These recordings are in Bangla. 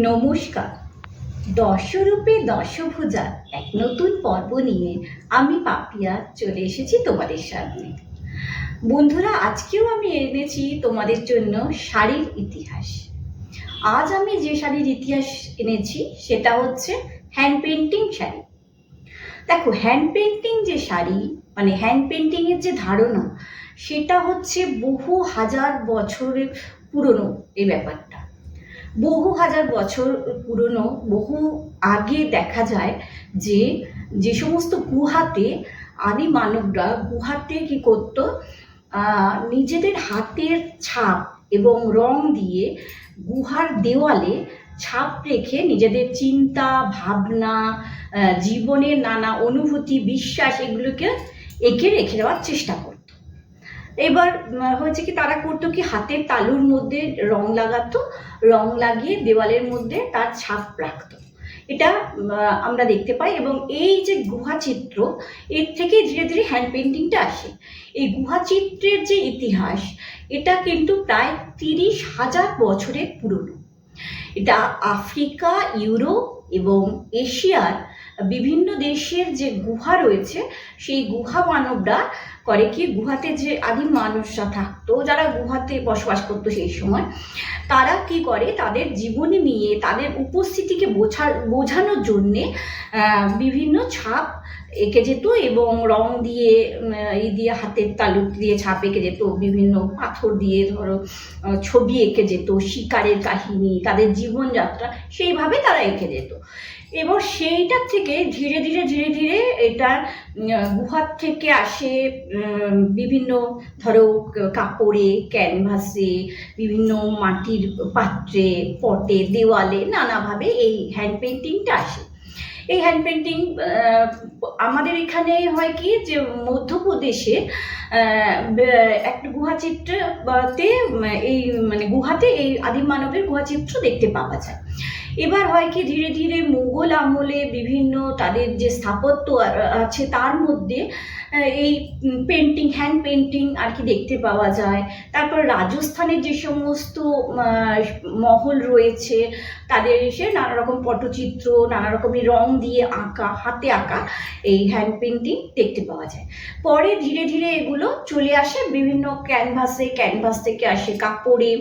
নমস্কার। দশরূপে দশভুজা এক নতুন পর্ব নিয়ে আমি পাপিয়া চলে এসেছি তোমাদের সামনে। বন্ধুরা, আজকেও আমি এনেছি তোমাদের জন্য শাড়ির ইতিহাস। আজ আমি যে শাড়ির ইতিহাস এনেছি সেটা হচ্ছে হ্যান্ড পেন্টিং শাড়ি। দেখো, হ্যান্ড পেন্টিং যে শাড়ি, মানে হ্যান্ড পেন্টিংয়ের যে ধারণা, সেটা হচ্ছে বহু হাজার বছরের পুরনো। এই ব্যাপারটা বহু হাজার বছর পুরনো। বহু আগে দেখা যায় যে যে সমস্ত গুহাতে আদি মানবরা গুহাতে কি করত, নিজেদের হাতের ছাপ এবং রং দিয়ে গুহার দেওয়ালে ছাপ রেখে নিজেদের চিন্তা ভাবনা, জীবনের নানা অনুভূতি, বিশ্বাস এগুলোকে এঁকে রেখে দেওয়ার চেষ্টা করত। এবার হয়েছে কি, তারা করতো কি, হাতের তালুর মধ্যে রং লাগাতো, রং লাগিয়ে দেওয়ালের মধ্যে তার ছাপ রাখতো। এটা আমরা দেখতে পাই। এবং এই যে গুহা চিত্র, এর থেকে ধীরে ধীরে হ্যান্ড পেন্টিংটা আসে। এই গুহা চিত্রের যে ইতিহাস, এটা কিন্তু প্রায় 30,000 বছরের পুরনো। এটা আফ্রিকা, ইউরোপ এবং এশিয়ার বিভিন্ন দেশের যে গুহা রয়েছে, সেই গুহা মানবরা করে কি, গুহাতে যে আদিম মানুষরা থাকতো, যারা গুহাতে বসবাস করতো সেই সময়, তারা কি করে, তাদের জীবনী নিয়ে তাদের উপস্থিতিকে বোঝানোর জন্যে বিভিন্ন ছাপ এঁকে যেত এবং রং দিয়ে দিয়ে হাতের তালু দিয়ে ছাপ এঁকে যেত, বিভিন্ন পাথর দিয়ে ধরো ছবি এঁকে যেত, শিকারের কাহিনী, তাদের জীবনযাত্রা, সেইভাবে তারা এঁকে যেত। এবং সেইটার থেকে ধীরে ধীরে ধীরে ধীরে এটা গুহার থেকে আসে বিভিন্ন ধরো কাপড়ে, ক্যানভাসে, বিভিন্ন মাটির পাত্রে, পটে, দেওয়ালে, নানাভাবে এই হ্যান্ড পেন্টিংটা আসে। এই হ্যান্ড পেন্টিং আমাদের এখানে হয় কি, যে মধ্যপ্রদেশে একটা গুহাচিত্রতে এই মানে গুহাতে এই আদিম মানবের গুহাচিত্র দেখতে পাওয়া যায়। এবার হয় কি, ধীরে ধীরে মুঘল আমলে বিভিন্ন তাদের যে স্থাপত্য আছে তার মধ্যে এই পেন্টিং, হ্যান্ড পেন্টিং আর কি দেখতে পাওয়া যায়। তারপর রাজস্থানের যে সমস্ত মহল রয়েছে, তাদের এসে নানা রকম পটচিত্র, নানা রকমের রং দিয়ে আঁকা, হাতে আঁকা এই হ্যান্ড পেন্টিং দেখতে পাওয়া যায়। পরে ধীরে ধীরে এগুলো চলে আসে বিভিন্ন ক্যানভাসে, ক্যানভাস থেকে আসে কাপড়ে।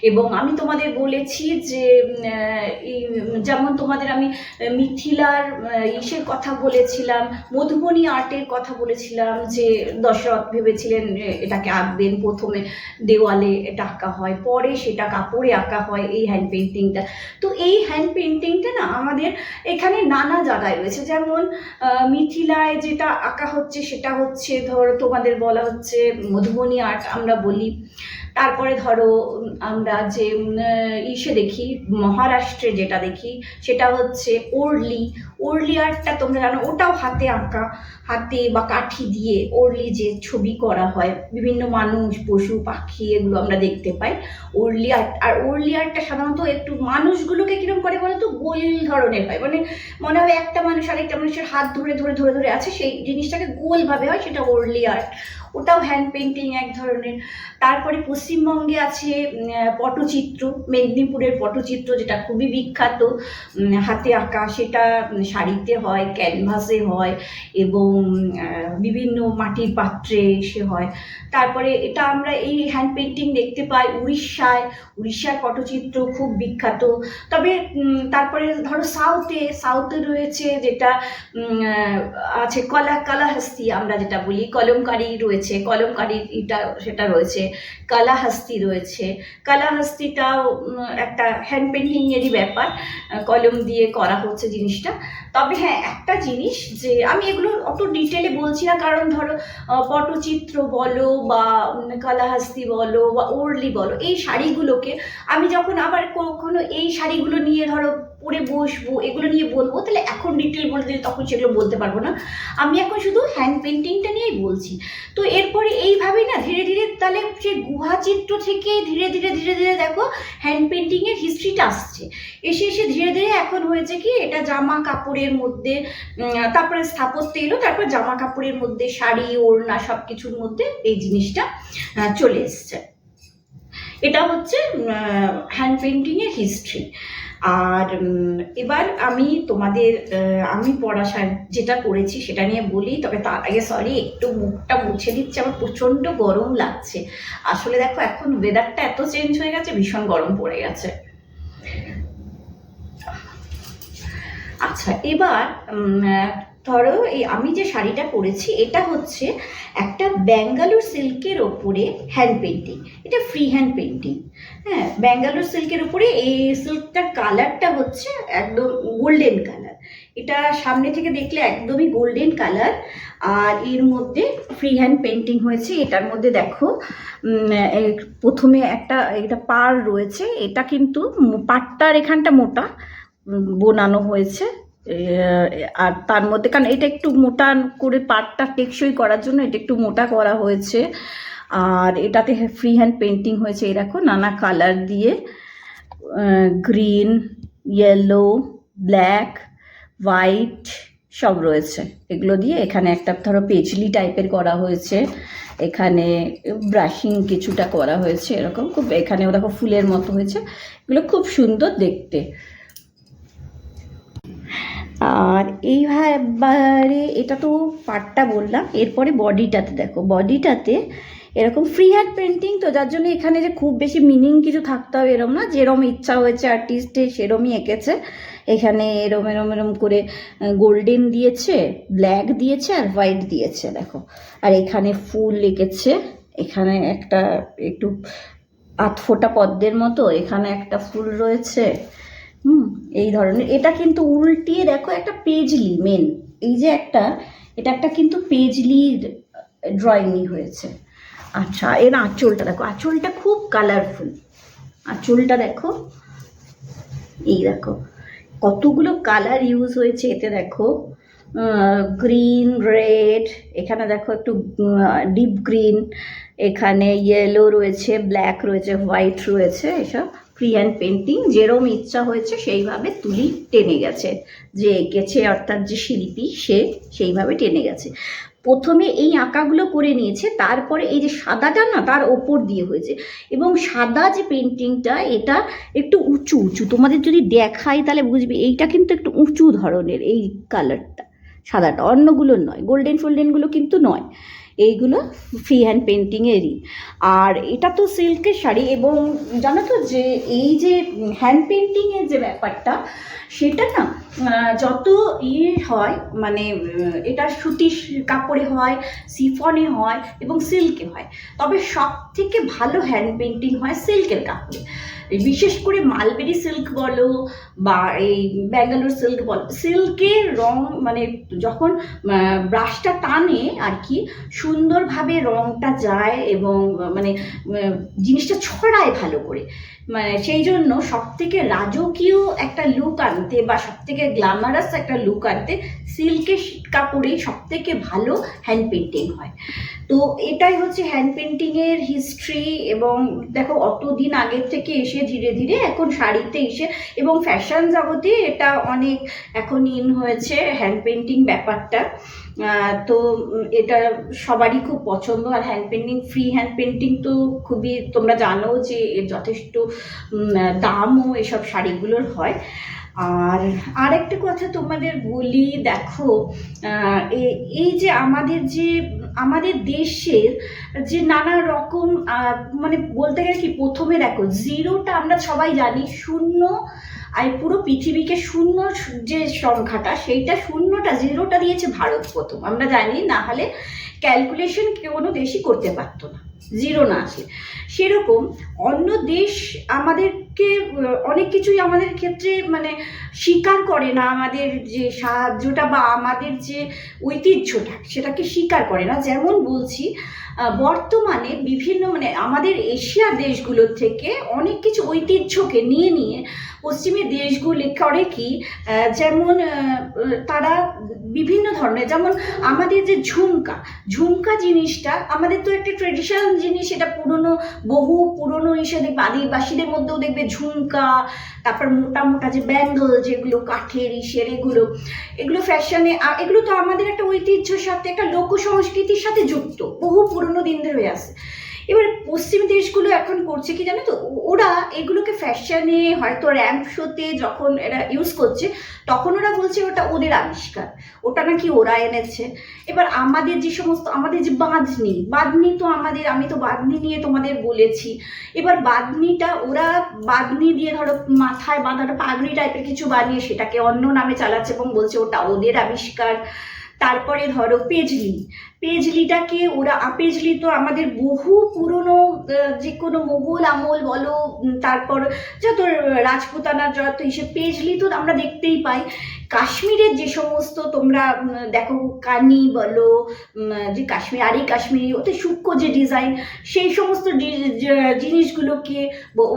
এবং আমি তোমাদের বলেছি যে যেমন তোমাদের আমি মিথিলার ইসের কথা বলেছিলাম, মধুবনী আর্টের কথা বলেছিলাম, যে দশরথ ভেবেছিলেন এটাকে আঁকবেন, প্রথমে দেওয়ালে এটা আঁকা হয়, পরে সেটা কাপড়ে আঁকা হয় এই হ্যান্ড পেন্টিংটা। তো এই হ্যান্ড পেন্টিংটা না আমাদের এখানে নানা জায়গায় রয়েছে। যেমন মিথিলায় যেটা আঁকা হচ্ছে সেটা হচ্ছে ধরো তোমাদের বলা হচ্ছে মধুবনী আর্ট আমরা বলি। তারপরে ধরো আমরা যে ইসে দেখি, মহারাষ্ট্রে যেটা দেখি সেটা হচ্ছে ওরলি আর্টটা তোমরা জানো, ওটাও হাতে আঁকা, হাতে বা কাঠি দিয়ে ওরলি যে ছবি করা হয়, বিভিন্ন মানুষ, পশু, পাখি, এগুলো আমরা দেখতে পাই ওরলি আর্ট। আর ওরলি আর্টটা সাধারণত একটু মানুষগুলোকে কিরকম করে বলতো, গোল ধরনের হয়, মানে মনে হয় একটা মানুষ আরেকটা মানুষের হাত ধরে ধরে ধরে ধরে আছে, সেই জিনিসটাকে গোলভাবে হয়, সেটা ওরলি আর্ট। ওটাও হ্যান্ড পেন্টিং এক ধরনের। তারপরে পশ্চিমবঙ্গে আছে পটচিত্র, মেদিনীপুরের পটচিত্র, যেটা খুবই বিখ্যাত, হাতে আঁকা, সেটা শাড়িতে হয়, ক্যানভাসে হয় এবং বিভিন্ন মাটির পাত্রে এসে হয়। তারপরে এটা আমরা এই হ্যান্ড পেন্টিং দেখতে পাই উড়িষ্যার পটচিত্র খুব বিখ্যাত। তবে তারপরে ধরো সাউথে রয়েছে যেটা আছে কালাহাস্তি, আমরা যেটা বলি কলমকারি রয়েছে, কলমকারিটা সেটা রয়েছে, কালাহাস্তি রয়েছে। কালাহাস্তিটাও একটা হ্যান্ড পেন্টিংয়েরই ব্যাপার, কলম দিয়ে করা হচ্ছে জিনিসটা। তবে হ্যাঁ, একটা জিনিস, যে আমি এগুলো অত ডিটেলে বলছি না, কারণ ধরো পটচিত্র বলো বা কালাহাস্তি বলো বা ওরলি বলো, এই শাড়িগুলোকে আমি যখন আবার কখনো এই শাড়িগুলো নিয়ে ধরো পরে বসবো, এগুলো নিয়ে বলবো, তাহলে এখন ডিটেল বলতে দিলে তখন সেগুলো বলতে পারবো না। আমি এখন শুধু হ্যান্ড পেন্টিংটা নিয়েই বলছি। তো এরপরে এইভাবেই না ধীরে ধীরে তাহলে সে গুহা চিত্র থেকে ধীরে ধীরে ধীরে ধীরে দেখো হ্যান্ড পেন্টিংয়ের হিস্ট্রিটা আসছে, এসে এসে ধীরে ধীরে এখন হয়েছে কি, এটা জামা কাপড়ের মধ্যে, তারপরে স্থাপত্য এলো, তারপর জামা কাপড়ের মধ্যে, শাড়ি, ওড়না, সব কিছুর মধ্যে এই জিনিসটা চলে এসছে। এটা হচ্ছে হ্যান্ড পেন্টিংয়ের হিস্ট্রি। আর এবার আমি তোমাদের আমি পড়া যেটা করেছি সেটা নিয়ে বলি, তবে তার আগে সরি একটু মুখটা মুছে দিচ্ছে, আমার প্রচণ্ড গরম লাগছে। আসলে দেখো এখন ওয়েদারটা এত চেঞ্জ হয়ে গেছে, ভীষণ গরম পড়ে গেছে। আচ্ছা, এবার ধরো এই আমি যে শাড়িটা পরেছি এটা হচ্ছে একটা ব্যাঙ্গালোর সিল্কের ওপরে হ্যান্ড পেন্টিং। এটা ফ্রি হ্যান্ড পেন্টিং। হ্যাঁ, ব্যাঙ্গালোর সিল্কের উপরে এই সিল্কটার কালারটা হচ্ছে একদম গোল্ডেন কালার। এটা সামনে থেকে দেখলে একদমই গোল্ডেন কালার। আর এর মধ্যে ফ্রি হ্যান্ড পেন্টিং হয়েছে। এটার মধ্যে দেখো প্রথমে এটা পাড় রয়েছে। এটা কিন্তু পাড়টার এখানটা মোটা বোনানো হয়েছে। আর তার মধ্যে কারণ এটা একটু মোটা করে পাড়টা টেকসই করার জন্য এটা একটু মোটা করা হয়েছে। আর এটাতে ফ্রি হ্যান্ড পেন্টিং হয়েছে এই দেখো নানা কালার দিয়ে, গ্রিন, ইয়েলো, ব্ল্যাক, হোয়াইট সব রয়েছে। এগুলো দিয়ে এখানে একটা ধরো পেজলি টাইপের করা হয়েছে, এখানে ব্রাশিং কিছুটা করা হয়েছে এরকম খুব। এখানেও দেখো ফুলের মতো হয়েছে, এগুলো খুব সুন্দর দেখতে। আর এইভাবে এটা তো পার্টটা বললাম। এরপরে বডিটাতে দেখো, বডিটাতে এরকম ফ্রি হ্যান্ড পেন্টিং তো, যার জন্য এখানে যে খুব বেশি মিনিং কিছু থাকতে হবে এরম না, যেরম ইচ্ছা হয়েছে আর্টিস্টের সেরমই এঁকেছে। এখানে এরম এরম এরম করে গোল্ডেন দিয়েছে, ব্ল্যাক দিয়েছে আর হোয়াইট দিয়েছে দেখো। আর এখানে ফুল এঁকেছে, এখানে একটা একটু আধফোটা পদ্মের মতো এখানে একটা ফুল রয়েছে। এই ধরনের। এটা কিন্তু উল্টিয়ে দেখো একটা পেজলি মেন, এই যে এটা একটা কিন্তু পেজলির ড্রয়িংই হয়েছে। আচ্ছা, এর আঁচলটা দেখো, আঁচলটা খুব কালারফুল। আঁচলটা দেখো, এই দেখো কতগুলো কালার ইউজ হয়েছে এতে দেখো, গ্রিন, রেড, এখানে দেখো একটু ডিপ গ্রিন, এখানে ইয়েলো রয়েছে, ব্ল্যাক রয়েছে, হোয়াইট রয়েছে। এসব ফ্রি হ্যান্ড পেন্টিং যেরম ইচ্ছা হয়েছে সেইভাবে তুলি টেনে গেছে, যে এঁকেছে অর্থাৎ যে শিল্পী সে সেইভাবে টেনে গেছে। প্রথমে এই আঁকাগুলো করে নিয়েছে, তারপরে এই যে সাদাটা না তার ওপর দিয়ে হয়েছে। এবং সাদা যে পেন্টিংটা এটা একটু উঁচু উঁচু, তোমাদের যদি দেখাই তাহলে বুঝবে এইটা কিন্তু একটু উঁচু ধরনের এই কালারটা, সাদাটা অন্যগুলোর নয়, গোল্ডেন ফোল্ডেনগুলো কিন্তু নয়, এইগুলো ফ্রি হ্যান্ড পেন্টিংয়েরই। আর এটা তো সিল্কের শাড়ি, এবং জানো তো যে এই যে হ্যান্ড পেন্টিংয়ের যে ব্যাপারটা সেটা না যত হয় মানে এটা সুতির কাপড়ে হয়, সিফনে হয় এবং সিল্কে হয়, তবে সব থেকে ভালো হ্যান্ড পেন্টিং হয় সিল্কের কাপড়ে। বিশেষ করে মালবেরি সিল্ক বলো বা এই ব্যাঙ্গালোর সিল্ক বলো, সিল্কের রং মানে যখন ব্রাশটা টানে আর কি সুন্দরভাবে রংটা যায় এবং মানে জিনিসটা ছড়ায় ভালো করে। মানে সেই জন্য সব থেকে রাজকীয় একটা লুক আনতে বা সব থেকে গ্ল্যামারাস একটা লুক আনতে সিল্কের কাপড়ে সব থেকে ভালো হ্যান্ড পেন্টিং হয়। তো এটাই হচ্ছে হ্যান্ড পেন্টিংয়ের হিস্ট্রি। এবং দেখো অতদিন আগের থেকে এসে ধীরে ধীরে এখন শাড়িতে এসে এবং ফ্যাশন জগতে এটা অনেক এখন ইন হয়েছে হ্যান্ড পেন্টিং ব্যাপারটা। তো এটা সবারই খুব পছন্দ। আর hand painting, free hand painting তো খুবই, তোমরা জানো যে এর যথেষ্ট দামও এসব শাড়িগুলোর হয়। আর আরেকটা কথা তোমাদের বলি, দেখো এই যে আমাদের দেশের যে নানা রকম মানে বলতে গেলে কি, প্রথমে দেখো জিরোটা আমরা সবাই জানি শূন্য, আর পুরো পৃথিবীকে শূন্য যে সংখ্যাটা সেইটা শূন্যটা জিরোটা দিয়েছে ভারত প্রথম, আমরা জানি, না হলে ক্যালকুলেশন কোনো দেশই করতে পারতো না জিরো না আসে। সেরকম অন্য দেশ আমাদেরকে অনেক কিছুই আমাদের ক্ষেত্রে মানে স্বীকার করে না, আমাদের যে সাহায্যটা বা আমাদের যে ঐতিহ্যটা সেটাকে স্বীকার করে না। যেমন বলছি, বর্তমানে বিভিন্ন মানে আমাদের এশিয়ার দেশগুলোর থেকে অনেক কিছু ঐতিহ্যকে নিয়ে নিয়ে পশ্চিমের দেশগুলি করে কি, যেমন তারা বিভিন্ন ধরনের, যেমন আমাদের যে ঝুমকা জিনিসটা আমাদের তো একটা ট্রেডিশনাল জিনিস, এটা বহু পুরনো হিসেবে আদিবাসীদের মধ্যেও দেখবে ঝুমকা, তারপর মোটা মোটা যে ব্যাঙ্গল যেগুলো কাঠের এগুলো ফ্যাশনে, এগুলো তো আমাদের একটা ঐতিহ্যের সাথে একটা লোক সংস্কৃতির সাথে যুক্ত, বহু পুরনো দিন ধরে আসে। এবার পশ্চিম দেশগুলো এখন করছে কি জানো তো, ওরা এগুলোকে ফ্যাশনে হয়তো র্যাম্প শোতে যখন এরা ইউজ করছে, তখন ওরা বলছে ওটা ওদের আবিষ্কার, ওটা নাকি ওরা এনেছে। এবার আমাদের যে সমস্ত, আমাদের যে বাঁধনি, বাঁধনি তো আমাদের, আমি তো বাঁধনি নিয়ে তোমাদের বলেছি। এবার বাঁধনিটা ওরা বাঁধনি দিয়ে ধরো মাথায় বাঁধাটা পাগড়ি টাইপের কিছু বানিয়ে সেটাকে অন্য নামে চালাচ্ছে এবং বলছে ওটা ওদের আবিষ্কার। তারপরে ধরো পেজলি, পেজলিটাকে ওরা, পেজলি তো আমাদের বহু পুরনো, যে কোনো মোগল আমল বলো, তারপর যত রাজপুতানার যত হিসেবে পেজলি তো আমরা দেখতেই পাই। কাশ্মীরের যে সমস্ত তোমরা দেখো কানি বলো, যে কাশ্মীর আরি কাশ্মীরি ওতে সূক্ষ্ম যে ডিজাইন, সেই সমস্ত জিনিসগুলোকে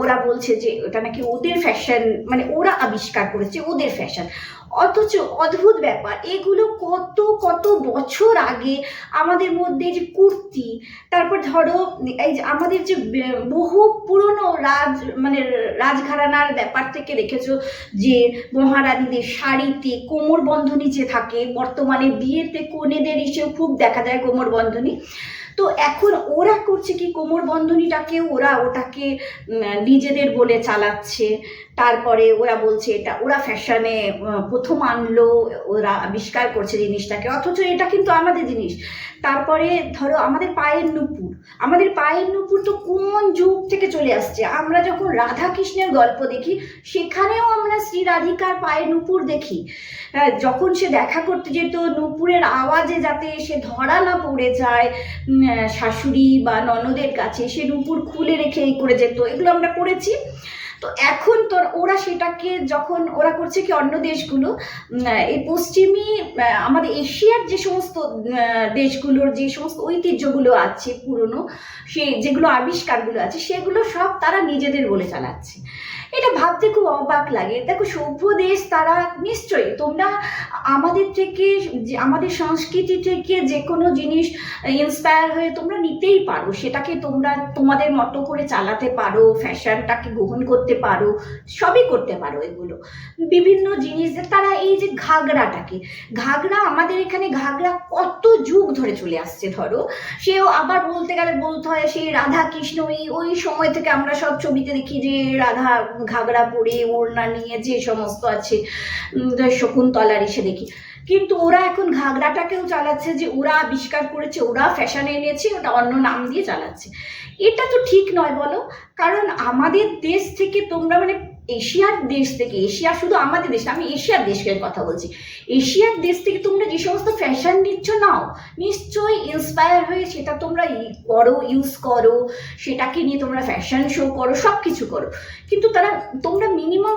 ওরা বলছে যে ওটা নাকি ওদের ফ্যাশন, মানে ওরা আবিষ্কার করেছে, ওদের ফ্যাশন। অথচ অদ্ভুত ব্যাপার, এগুলো কত কত বছর আগে আমাদের মধ্যে যে কুর্তি, তারপর ধরো এই যে আমাদের যে বহু পুরনো মানে রাজঘরানার ব্যাপার থেকে দেখেছো যে মহারানীদের শাড়িতে কোমর বন্ধনী যে থাকে, বর্তমানে বিয়েতে কনেদের হিসেবে খুব দেখা যায় কোমর বন্ধনী। তো এখন ওরা করছে কি, কোমর বন্ধনীটাকে ওরা ওটাকে নিজেদের বলে চালাচ্ছে। তারপরে ওরা বলছে এটা ওরা ফ্যাশনে প্রথম আনলো, ওরা আবিষ্কার করছে জিনিসটাকে, অথচ এটা কিন্তু আমাদের জিনিস। তারপরে ধরো আমাদের পায়ের নুপুর, আমাদের পায়ের নুপুর তো কোন যুগ থেকে চলে আসছে। আমরা যখন রাধা কৃষ্ণের গল্প দেখি, সেখানেও আমরা শ্রী রাধিকার পায়ের নুপুর দেখি। যখন সে দেখা করতে যেত, নুপুরের আওয়াজে যাতে সে ধরা না পড়ে যায় শাশুড়ি বা ননদের কাছে, সে নুপুর খুলে রেখে এই করে যেত, এগুলো আমরা পড়েছি। তো এখন তো ওরা সেটাকে যখন ওরা করছে কি, অন্য দেশগুলো এই পশ্চিমী আমাদের এশিয়ার যে সমস্ত দেশগুলোর যে সমস্ত ঐতিহ্যগুলো আছে পুরনো, সে যেগুলো আবিষ্কারগুলো আছে, সেগুলো সব তারা নিজেদের বলে চালাচ্ছে। এটা ভাবতে খুব অবাক লাগে। দেখো সভ্য দেশ তারা, নিশ্চয়ই তোমরা আমাদের থেকে, আমাদের সংস্কৃতি থেকে যে কোনো জিনিস ইন্সপায়ার হয়ে তোমরা নিতেই পারো, সেটাকে তোমরা তোমাদের মতো করে চালাতে পারো, ফ্যাশনটাকে গ্রহণ করতে পারো, সবই করতে পারো। এগুলো বিভিন্ন জিনিস, তারা এই যে ঘাগরাটাকে, ঘাগরা আমাদের এখানে ঘাগরা কত যুগ ধরে চলে আসছে। ধরো সেও আবার বলতে গেলে বলতে হয় সেই রাধা কৃষ্ণ, ওই সময় থেকে আমরা সব ছবিতে দেখি যে রাধা ঘাগরা পরে ওড়না নিয়ে যে সমস্ত আছে, শকুন্তলার এসে দেখি। কিন্তু ওরা এখন ঘাগরাটাকেও চালাচ্ছে যে ওরা আবিষ্কার করেছে, ওরা ফ্যাশনে এনেছে, ওটা অন্য নাম দিয়ে চালাচ্ছে। এটা তো ঠিক নয় বলো। কারণ আমাদের দেশ থেকে তোমরা, মানে এশিয়ার দেশ থেকে, এশিয়া শুধু আমাদের দেশ, আমি এশিয়ার দেশের কথা বলছি, এশিয়ার দেশ থেকে তোমরা যে সমস্ত ফ্যাশন নিচ্ছ, নাও নিশ্চয়ই ইন্সপায়ার হয়ে সেটা তোমরা করো, ইউজ করো, সেটাকে নিয়ে তোমরা ফ্যাশন শো করো, সব কিছু করো। কিন্তু তোমরা মিনিমাম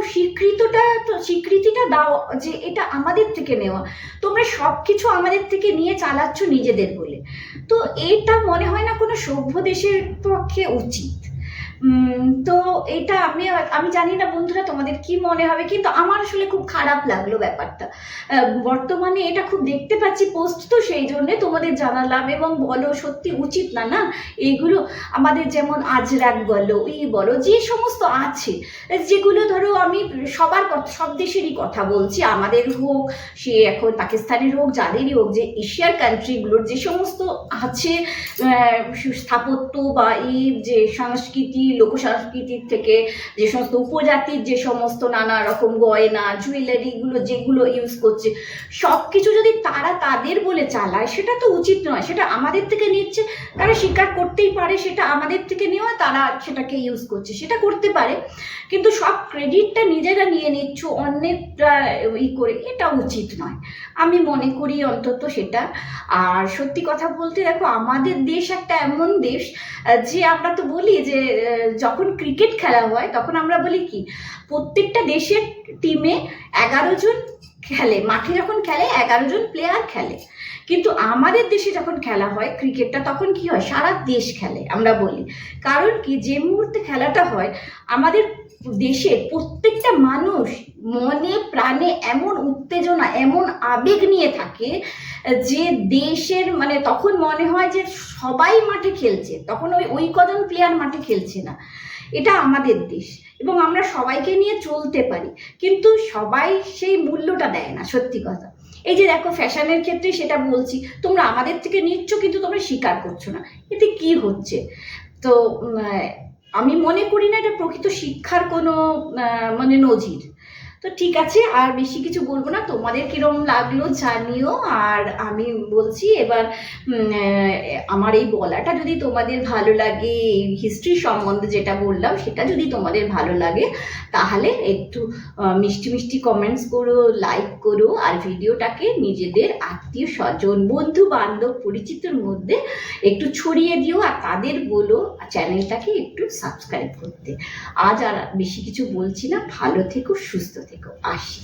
স্বীকৃতিটা দাও যে এটা আমাদের থেকে নেওয়া। তোমরা সব কিছু আমাদের থেকে নিয়ে চালাচ্ছ নিজেদের বলে। তো এটা মনে হয় না কোনো সভ্য দেশের পক্ষে উচিত। তো এটা আমি জানি না বন্ধুরা তোমাদের কি মনে হবে, কিন্তু আমার আসলে খুব খারাপ লাগলো ব্যাপারটা। বর্তমানে এটা খুব দেখতে পাচ্ছি পোস্ট, তো সেই জন্যে তোমাদের জানালাম। এবং বলো সত্যি উচিত না, না এইগুলো আমাদের, যেমন আজরাক বলো, বলো, যে সমস্ত আছে, যেগুলো ধরো আমি সবার কথা, সব দেশেরই কথা বলছি, আমাদের হোক, সে এখন পাকিস্তানের হোক, যাদেরই হোক, যে এশিয়ার কান্ট্রিগুলোর যে সমস্ত আছে স্থাপত্য বা এই যে সংস্কৃতি, লোক সংস্কৃতির থেকে যে সমস্ত উপজাতির যে সমস্ত নানা রকম গয়না, জুয়েলারিগুলো যেগুলো ইউজ করছে, সব কিছু যদি তারা তাদের বলে চালায়, সেটা তো উচিত নয়। সেটা আমাদের থেকে নিচ্ছে, তারা স্বীকার করতেই পারে সেটা আমাদের থেকে নেওয়া, তারা সেটাকে ইউজ করছে, সেটা করতে পারে। কিন্তু সব ক্রেডিটটা নিজেরা নিয়ে নিচ্ছ অন্যেরটা করে, এটা উচিত নয় আমি মনে করি অন্তত সেটা। আর সত্যি কথা বলতে দেখো, আমাদের দেশ একটা এমন দেশ যে আমরা তো বলি যে যখন ক্রিকেট খেলা হয় তখন আমরা বলি কি, প্রত্যেকটা দেশের টিমে 11 জন খেলে, মাঠে যখন খেলে 11 জন প্লেয়ার খেলে। কিন্তু আমাদের দেশে যখন খেলা হয় ক্রিকেটটা, তখন কি হয়, সারা দেশ খেলে আমরা বলি। কারণ কি, যে মুহূর্তে খেলাটা হয় আমাদের দেশের প্রত্যেকটা মানুষ মনে প্রাণে এমন উত্তেজনা, এমন আবেগ নিয়ে থাকে যে দেশের, মানে তখন মনে হয় যে সবাই মাঠে খেলছে, তখন ওই কজন প্লেয়ার মাঠে খেলছে না। এটা আমাদের দেশ এবং আমরা সবাইকে নিয়ে চলতে পারি, কিন্তু সবাই সেই মূল্যটা দেয় না, সত্যি কথা। এই যে দেখো ফ্যাশনের ক্ষেত্রে সেটা বলছি, তোমরা আমাদের থেকে নিচ্ছ কিন্তু তোমরা স্বীকার করছো না, এতে কি হচ্ছে? তো আমি মনে করি না এটা প্রকৃত শিক্ষার কোনো মানে নজির। তো ঠিক আছে, আর বেশি কিছু বলবো না। তোমাদের কিরম লাগলো জানিও। আর আমি বলছি এবার আমার এই বলাটা যদি তোমাদের ভালো লাগে, হিস্ট্রি সম্বন্ধে যেটা বললাম সেটা যদি তোমাদের ভালো লাগে, তাহলে একটু মিষ্টি মিষ্টি কমেন্টস করো, লাইক করো, আর ভিডিওটাকে নিজেদের আত্মীয় স্বজন, বন্ধু বান্ধব, পরিচিতর মধ্যে একটু ছড়িয়ে দিও, আর তাদের বলো চ্যানেলটাকে একটু সাবস্ক্রাইব করতে। আজ আর বেশি কিছু বলছি না, ভালো থেকো, সুস্থ থেকো, আসি।